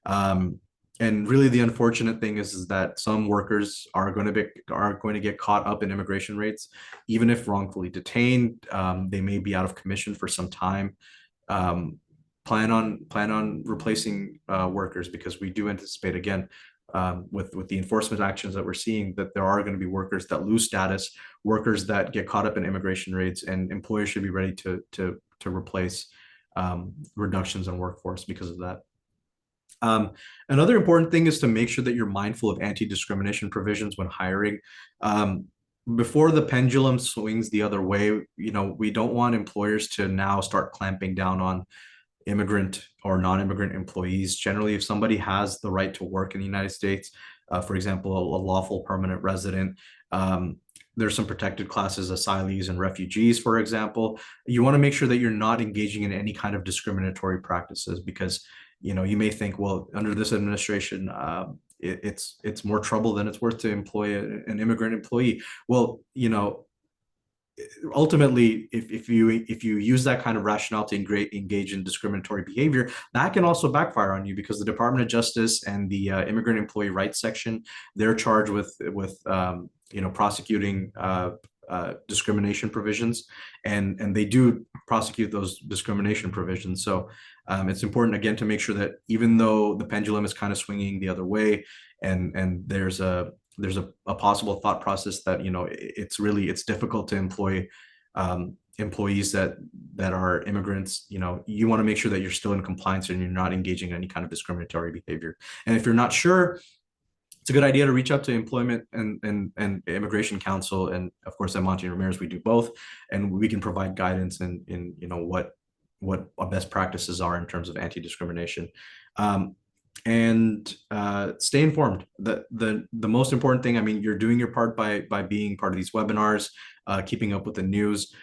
And really, the unfortunate thing is that some workers are going to get caught up in immigration raids, even if wrongfully detained. They may be out of commission for some time. Plan on replacing workers, because we do anticipate, again, with the enforcement actions that we're seeing, that there are going to be workers that lose status, workers that get caught up in immigration raids, and employers should be ready to replace reductions in workforce because of that. Another important thing is to make sure that you're mindful of anti-discrimination provisions when hiring. Before the pendulum swings the other way, we don't want employers to now start clamping down on immigrant or non-immigrant employees. Generally, if somebody has the right to work in the United States, for example, a lawful permanent resident, there's some protected classes, asylees and refugees, for example. You want to make sure that you're not engaging in any kind of discriminatory practices, because you may think, well, under this administration, it's more trouble than it's worth to employ an immigrant employee. Well, ultimately, if you use that kind of rationale to engage in discriminatory behavior, that can also backfire on you, because the Department of Justice and the Immigrant Employee Rights Section, they're charged with prosecuting discrimination provisions, and they do prosecute those discrimination provisions. So it's important again to make sure that even though the pendulum is kind of swinging the other way, and there's a possible thought process that it's difficult to employ employees that are immigrants, you want to make sure that you're still in compliance and you're not engaging in any kind of discriminatory behavior. And if you're not sure, it's a good idea to reach out to Employment and Immigration Council, and of course at Monty Ramirez we do both, and we can provide guidance in what our best practices are in terms of anti-discrimination. And stay informed. The most important thing, I mean, you're doing your part by being part of these webinars, keeping up with the news.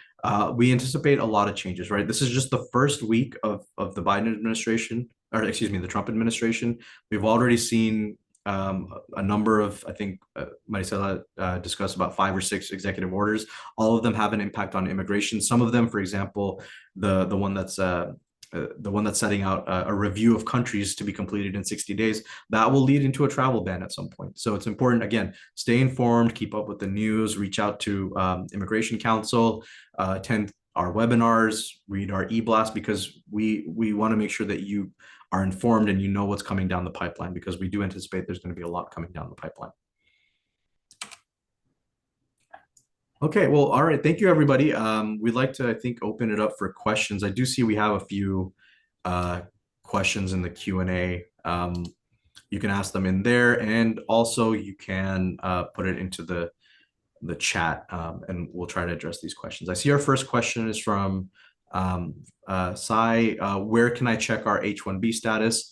We anticipate a lot of changes, right? This is just the first week of the Biden administration, or excuse me, the Trump administration. We've already seen a number of, I think Maricela discussed about 5 or 6 executive orders. All of them have an impact on immigration. Some of them, for example, the one that's setting out a review of countries to be completed in 60 days, that will lead into a travel ban at some point. So it's important, again, stay informed, keep up with the news, reach out to Immigration Council, attend our webinars, read our e-blast, because we want to make sure that you are informed and you know what's coming down the pipeline, because we do anticipate there's going to be a lot coming down the pipeline. Okay, well, all right. Thank you, everybody. We'd like to, I think, open it up for questions. I do see we have a few questions in the Q&A. You can ask them in there, and also you can put it into the chat, and we'll try to address these questions. I see our first question is from Sai. Where can I check our H-1B status?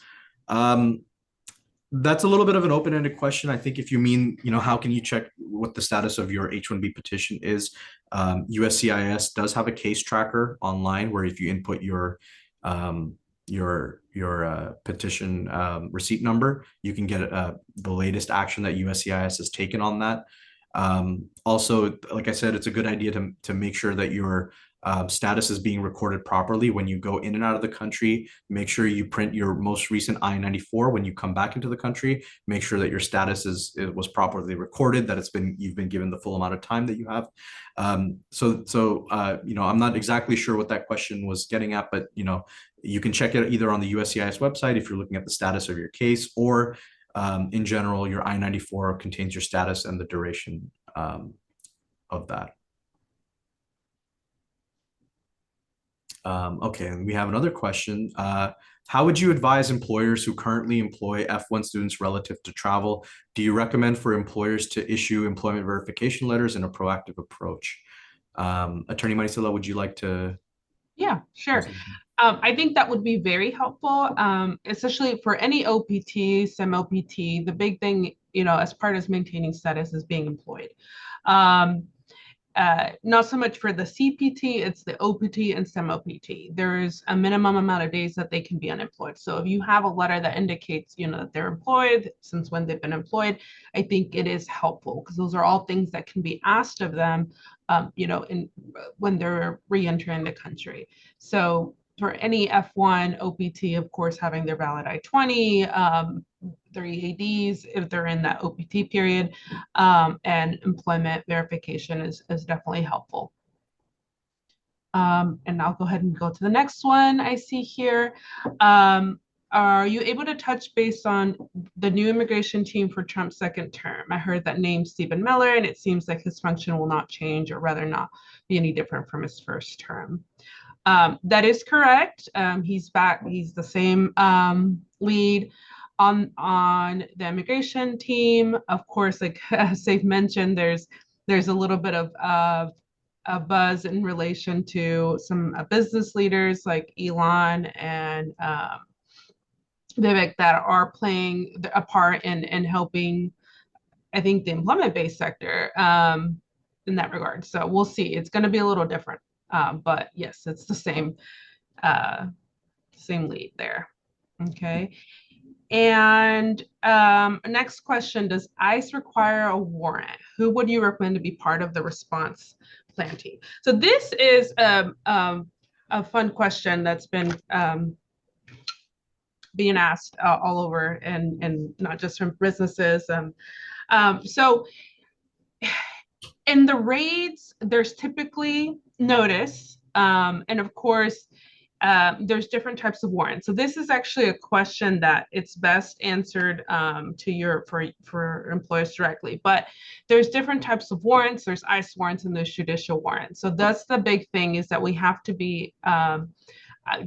That's a little bit of an open-ended question. I think if you mean, how can you check what the status of your H-1B petition is? USCIS does have a case tracker online where if you input your petition receipt number, you can get the latest action that USCIS has taken on that. Also, like I said, it's a good idea to make sure that your status is being recorded properly when you go in and out of the country. Make sure you print your most recent I-94 when you come back into the country. Make sure that your status was properly recorded, that you've been given the full amount of time that you have. So I'm not exactly sure what that question was getting at, but you can check it either on the USCIS website if you're looking at the status of your case, or in general, your I-94 contains your status and the duration of that. Okay, and we have another question. How would you advise employers who currently employ F1 students relative to travel? Do you recommend for employers to issue employment verification letters in a proactive approach? Attorney Maricela, would you like to? Yeah, sure. I think that would be very helpful, especially for any OPT, SEM-OPT. The big thing, as part of maintaining status is being employed. Not so much for the CPT, it's the OPT and SEM-OPT. There's a minimum amount of days that they can be unemployed. So if you have a letter that indicates, that they're employed, since when they've been employed, I think it is helpful, because those are all things that can be asked of them, when they're re-entering the country. So for any F1 OPT, of course, having their valid I-20, their EADs if they're in that OPT period, and employment verification is definitely helpful. And I'll go ahead and go to the next one I see here. Are you able to touch base on the new immigration team for Trump's second term? I heard that name Stephen Miller, and it seems like his function will not change, or rather not be any different from his first term. That is correct. He's back. He's the same lead on the immigration team. Of course, like Saif mentioned, there's a little bit of a buzz in relation to some business leaders like Elon and Vivek that are playing a part in helping, I think, the employment-based sector in that regard. So we'll see. It's going to be a little different, but yes, it's the same lead there. Okay. And next question, does ICE require a warrant? Who would you recommend to be part of the response plan team? So this is a fun question that's been being asked all over, and not just from businesses. So In the raids, there's typically notice, and of course, there's different types of warrants. So this is actually a question that it's best answered for employers directly. But there's different types of warrants. There's ICE warrants and there's judicial warrants. So that's the big thing, is that we have to be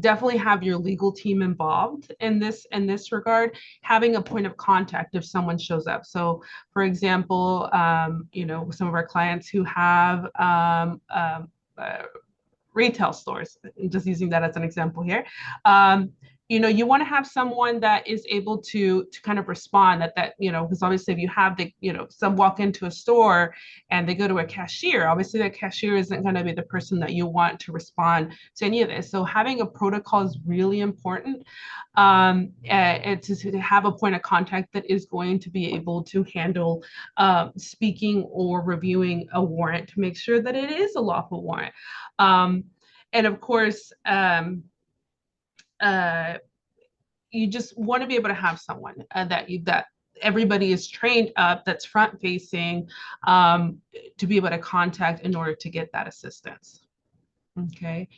definitely have your legal team involved in this regard, having a point of contact if someone shows up. So for example, some of our clients who have retail stores, just using that as an example here. You want to have someone that is able to kind of respond because obviously if you have some walk into a store and they go to a cashier, obviously that cashier isn't going to be the person that you want to respond to any of this. So having a protocol is really important. To have a point of contact that is going to be able to handle speaking or reviewing a warrant to make sure that it is a lawful warrant. And of course, you just want to be able to have someone that everybody is trained up, that's front facing, to be able to contact in order to get that assistance. Okay.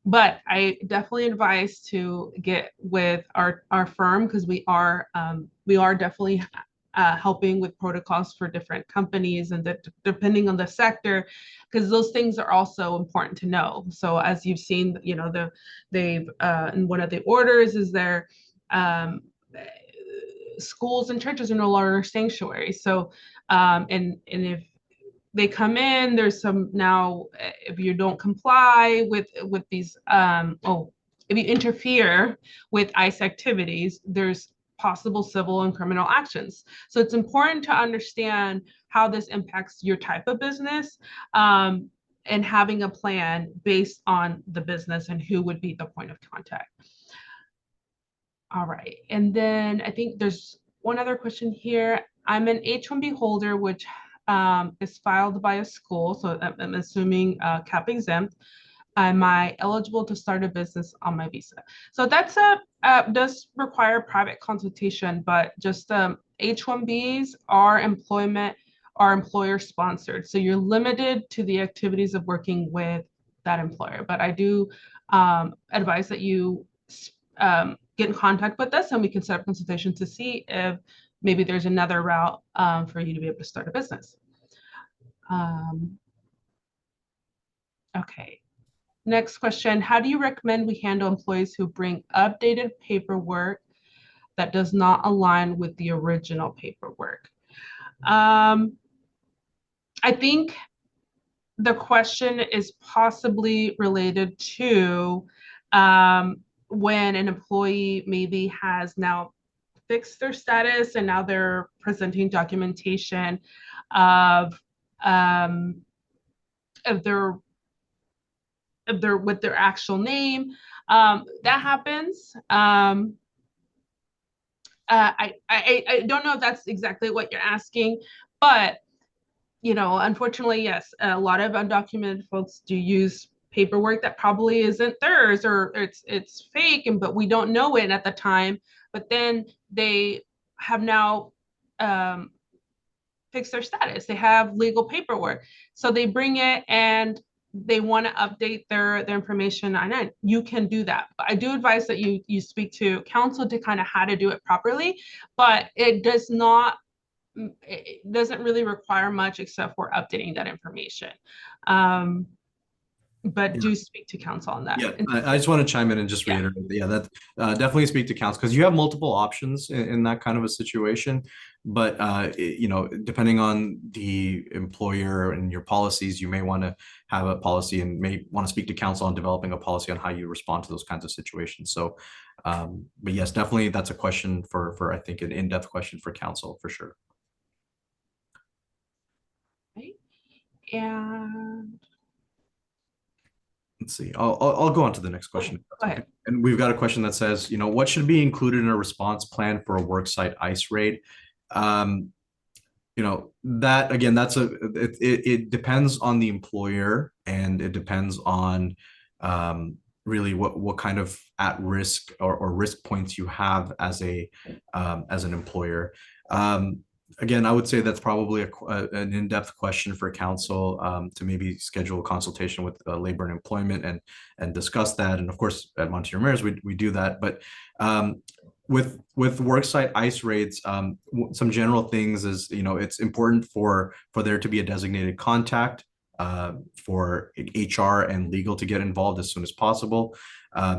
But I definitely advise to get with our firm, because we are definitely helping with protocols for different companies, and depending on the sector, because those things are also important to know. So as you've seen, they've in one of the orders is there, schools and churches are no longer sanctuaries. So and if they come in, there's some now, if you don't comply with these, if you interfere with ICE activities, there's possible civil and criminal actions. So it's important to understand how this impacts your type of business, and having a plan based on the business and who would be the point of contact. All right, and then I think there's one other question here. I'm an H-1B holder, which is filed by a school, so I'm assuming cap exempt. Am I eligible to start a business on my visa? So that's does require private consultation, but just H-1Bs are employer sponsored. So you're limited to the activities of working with that employer. But I do advise that you get in contact with us, and we can set up consultation to see if maybe there's another route for you to be able to start a business. Okay. Next question, how do you recommend we handle employees who bring updated paperwork that does not align with the original paperwork? I think the question is possibly related to when an employee maybe has now fixed their status and now they're presenting documentation of their with their actual name. That happens. I don't know if that's exactly what you're asking, but unfortunately, yes, a lot of undocumented folks do use paperwork that probably isn't theirs, or it's fake, but we don't know it at the time. But then they have now fixed their status. They have legal paperwork, so they bring it and they want to update their information. And you can do that. But I do advise that you speak to counsel to kind of how to do it properly. But it doesn't really require much except for updating that information. But do speak to counsel on that. Yeah, I just want to chime in and just reiterate that, definitely speak to counsel, because you have multiple options in that kind of a situation. But depending on the employer and your policies, you may want to have a policy and may want to speak to counsel on developing a policy on how you respond to those kinds of situations. So, but yes, definitely that's a question for I think an in-depth question for counsel for sure. Okay. And let's see, I'll go on to the next question. Go ahead. And we've got a question that says, what should be included in a response plan for a worksite ICE raid? That again, it depends on the employer, and it depends on really what kind of at risk or risk points you have as an employer. Again, I would say that's probably an in-depth question for counsel, to maybe schedule a consultation with labor and employment and discuss that. And of course, at Monty Ramirez, we do that. But with worksite ICE raids, some general things is, it's important for there to be a designated contact, for HR and legal to get involved as soon as possible.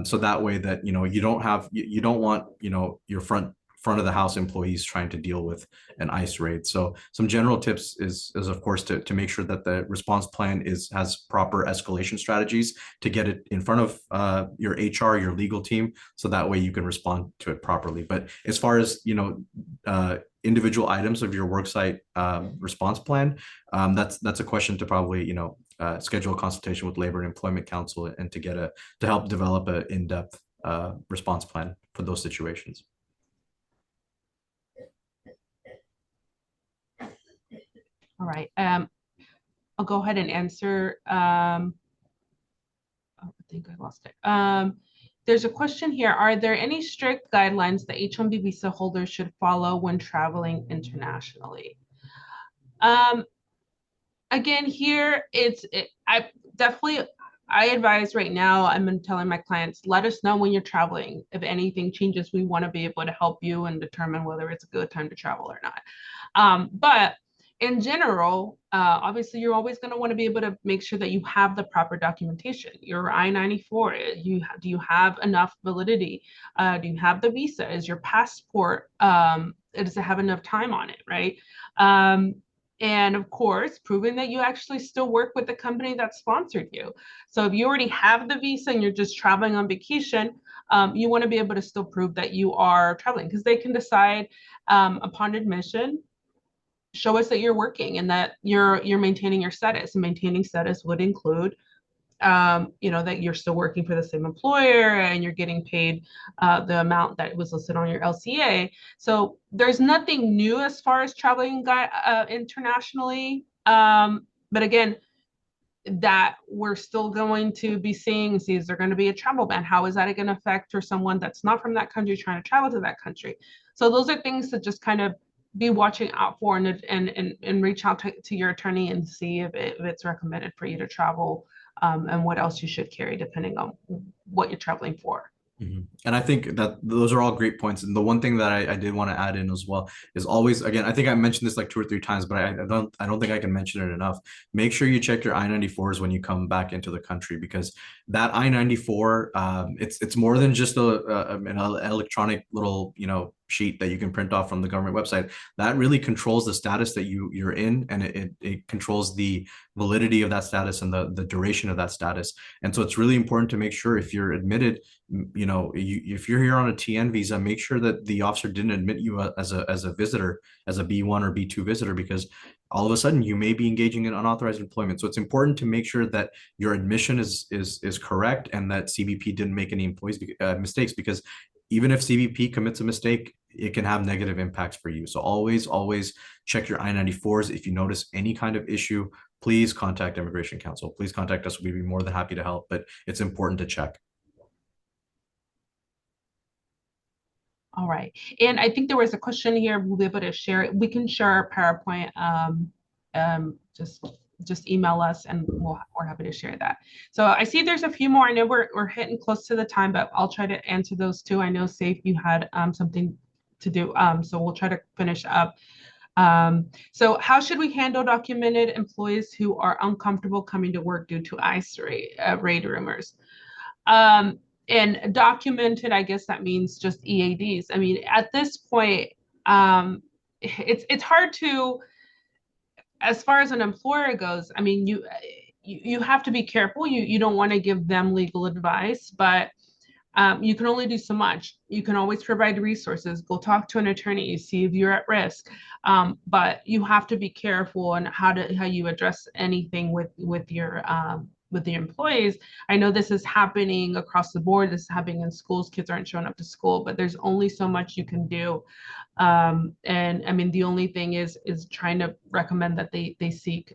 So that way that, you don't want, your front of the house employees trying to deal with an ICE raid. So some general tips is of course to make sure that the response plan has proper escalation strategies to get it in front of your HR, your legal team, so that way you can respond to it properly. But as far as individual items of your worksite response plan, that's a question to probably schedule a consultation with Labor and Employment Council and to help develop an in-depth response plan for those situations. All right. I'll go ahead and answer. Oh, I think I lost it. There's a question here. Are there any strict guidelines that H-1B visa holders should follow when traveling internationally? Again, here I advise right now, I'm telling my clients, let us know when you're traveling. If anything changes, we want to be able to help you and determine whether it's a good time to travel or not. But in general, obviously, you're always going to want to be able to make sure that you have the proper documentation. Your I-94, do you have enough validity? Do you have the visa? Is your passport, does it have enough time on it, right? And of course, proving that you actually still work with the company that sponsored you. So if you already have the visa and you're just traveling on vacation, you want to be able to still prove that you are traveling, because they can decide upon admission, show us that you're working and that you're maintaining your status. And maintaining status would include that you're still working for the same employer and you're getting paid the amount that was listed on your LCA. So there's nothing new as far as traveling internationally. But again, that we're still going to be seeing, is there going to be a travel ban? How is that going to affect for someone that's not from that country trying to travel to that country? So those are things to just kind of be watching out for and reach out to your attorney and see if it's recommended for you to travel, and what else you should carry depending on what you're traveling for. And I think that those are all great points. And the one thing that I did want to add in as well is always, again, I think I mentioned this like 2 or 3 times, but I don't think I can mention it enough. Make sure you check your I-94s when you come back into the country, because that I-94, it's more than just an electronic little, sheet that you can print off from the government website. That really controls the status that you're in, and it controls the validity of that status and the duration of that status. And so it's really important to make sure, if you're admitted, if you're here on a TN visa, make sure that the officer didn't admit you as a visitor, as a B1 or B2 visitor, because all of a sudden you may be engaging in unauthorized employment. So it's important to make sure that your admission is correct and that CBP didn't make any mistakes, because even if CBP commits a mistake, it can have negative impacts for you. So always check your I-94s. If you notice any kind of issue, please contact Immigration Counsel. Please contact us. We'd be more than happy to help, but it's important to check. All right. And I think there was a question here. We'll be able to share it. We can share our PowerPoint. Just email us and we're happy to share that. So I see there's a few more. I know we're hitting close to the time, but I'll try to answer those too. I know, Saif, you had something to do. So we'll try to finish up. So how should we handle documented employees who are uncomfortable coming to work due to ICE raid rumors? And documented, I guess that means just EADs. I mean, at this point, it's hard to, as far as an employer goes, I mean, you have to be careful. You don't want to give them legal advice, but you can only do so much. You can always provide resources. Go talk to an attorney, see if you're at risk. But you have to be careful on how you address anything with your employees. I know this is happening across the board. This is happening in schools. Kids aren't showing up to school, but there's only so much you can do. And I mean, the only thing is trying to recommend that they seek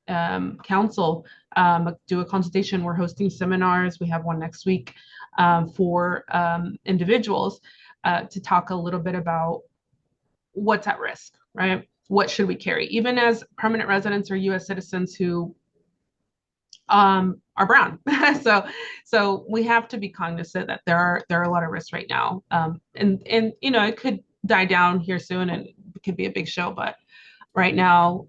counsel, do a consultation. We're hosting seminars. We have one next week for individuals to talk a little bit about what's at risk, right? What should we carry? Even as permanent residents or US citizens who are brown. So we have to be cognizant that there are a lot of risks right now. And you know, it could die down here soon and it could be a big show, but right now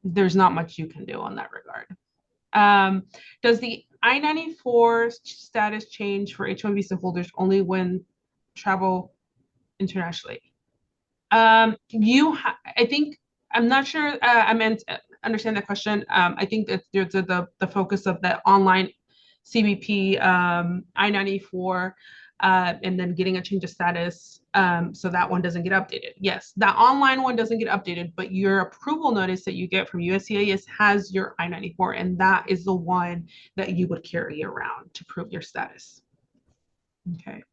there's not much you can do on that regard. Does the I-94 status change for H-1 visa holders only when travel internationally? I think, I'm not sure, I meant understand the question. I think that there's the focus of the online CBP I-94 and then getting a change of status, so that one doesn't get updated. Yes, that online one doesn't get updated, but your approval notice that you get from USCIS has your I-94, and that is the one that you would carry around to prove your status. Okay.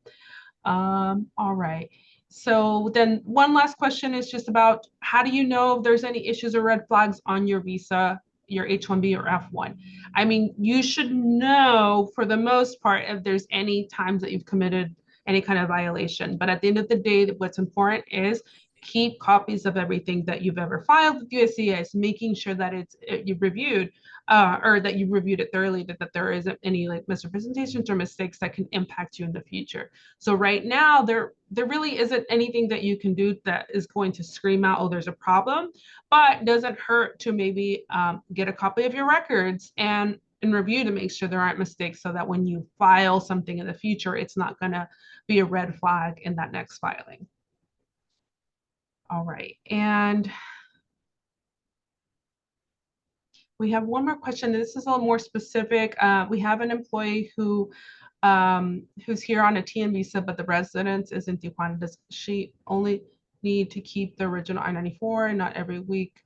All right. So then one last question is just about how do you know if there's any issues or red flags on your visa, your H-1B or F-1? I mean, you should know for the most part if there's any times that you've committed any kind of violation. But at the end of the day, what's important is keep copies of everything that you've ever filed with USCIS, making sure that you've reviewed or that you've reviewed it thoroughly, that there isn't any like misrepresentations or mistakes that can impact you in the future. So right now, there really isn't anything that you can do that is going to scream out, oh, there's a problem, but it doesn't hurt to maybe get a copy of your records and review to make sure there aren't mistakes so that when you file something in the future, it's not going to be a red flag in that next filing. All right, and we have one more question. This is a little more specific. We have an employee who's here on a TN visa, but the residence is in Tijuana. Does she only need to keep the original I-94 and not every week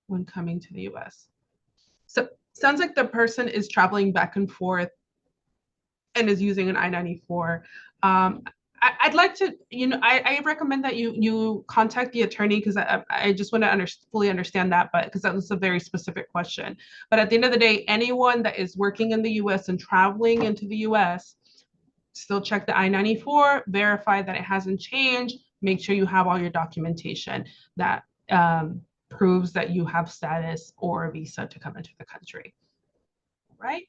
when coming to the US? So sounds like the person is traveling back and forth and is using an I-94. I'd like to, I recommend that you contact the attorney because I just want to fully understand that, but because that was a very specific question. But at the end of the day, anyone that is working in the US and traveling into the US, still check the I-94, verify that it hasn't changed, make sure you have all your documentation that proves that you have status or a visa to come into the country. All right.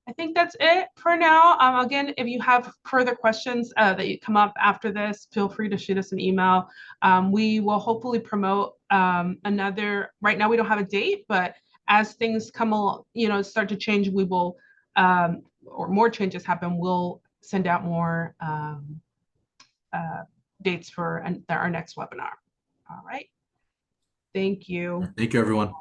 I think that's it for now. Again, if you have further questions that you come up after this, feel free to shoot us an email. We will hopefully promote another, right now we don't have a date, but as things come along, start to change, we will, or more changes happen, we'll send out more dates for our next webinar. All right. Thank you. Thank you, everyone.